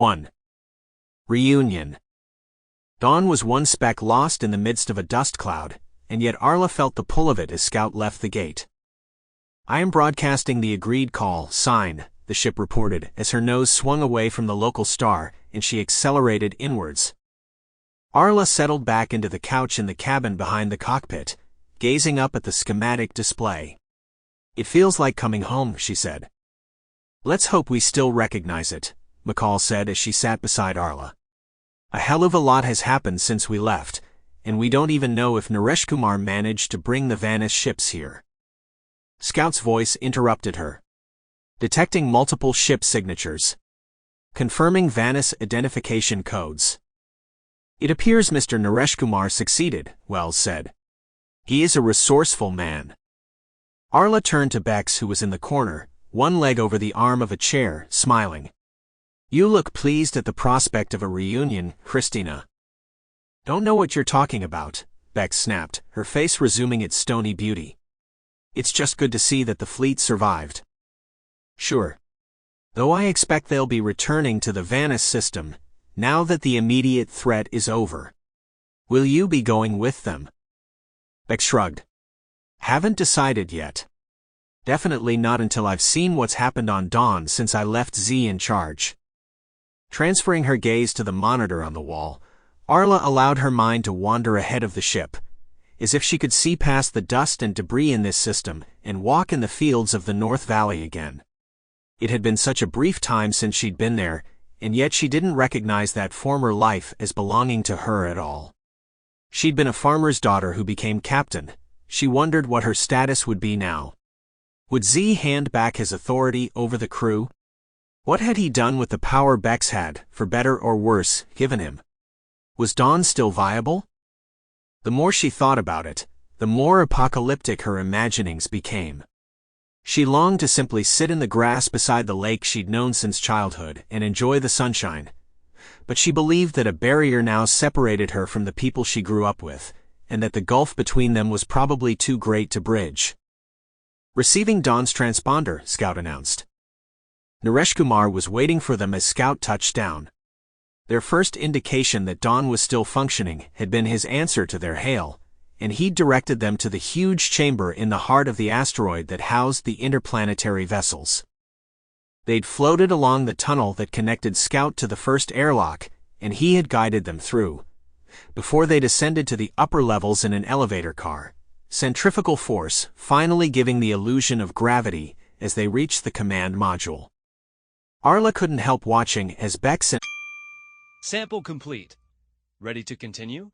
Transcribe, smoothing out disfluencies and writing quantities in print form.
1. Reunion. Dawn was one speck lost in the midst of a dust cloud, and yet Arla felt the pull of it as Scout left the gate. "I am broadcasting the agreed call sign," the ship reported as her nose swung away from the local star and she accelerated inwards. Arla settled back into the couch in the cabin behind the cockpit, gazing up at the schematic display. "It feels like coming home," she said. "Let's hope we still recognize it," McCall said as she sat beside Arla. "A hell of a lot has happened since we left, and we don't even know if Nareshkumar managed to bring the vanished ships here." Scout's voice interrupted her. "Detecting multiple ship signatures. Confirming Vanis identification codes." "It appears Mr. Nareshkumar succeeded," Wells said. "He is a resourceful man." Arla turned to Bex, who was in the corner, one leg over the arm of a chair, smiling. "You look pleased at the prospect of a reunion, Christina." "Don't know what you're talking about," Bex snapped, her face resuming its stony beauty. "It's just good to see that the fleet survived." "Sure. Though I expect they'll be returning to the Vanis system, now that the immediate threat is over. Will you be going with them?" Bex shrugged. "Haven't decided yet. Definitely not until I've seen what's happened on Dawn since I left Z in charge." Transferring her gaze to the monitor on the wall, Arla allowed her mind to wander ahead of the ship, as if she could see past the dust and debris in this system and walk in the fields of the North Valley again. It had been such a brief time since she'd been there, and yet she didn't recognize that former life as belonging to her at all. She'd been a farmer's daughter who became captain. She wondered what her status would be now. Would Z hand back his authority over the crew? What had he done with the power Bex had, for better or worse, given him? Was Dawn still viable? The more she thought about it, the more apocalyptic her imaginings became. She longed to simply sit in the grass beside the lake she'd known since childhood and enjoy the sunshine. But she believed that a barrier now separated her from the people she grew up with, and that the gulf between them was probably too great to bridge. "Receiving Dawn's transponder," Scout announced. Nareshkumar was waiting for them as Scout touched down. Their first indication that Dawn was still functioning had been his answer to their hail, and he'd directed them to the huge chamber in the heart of the asteroid that housed the interplanetary vessels. They'd floated along the tunnel that connected Scout to the first airlock, and he had guided them through. Before they descended to the upper levels in an elevator car, centrifugal force finally giving the illusion of gravity as they reached the command module. Arla couldn't help watching as Bex and Sample complete. Ready to continue?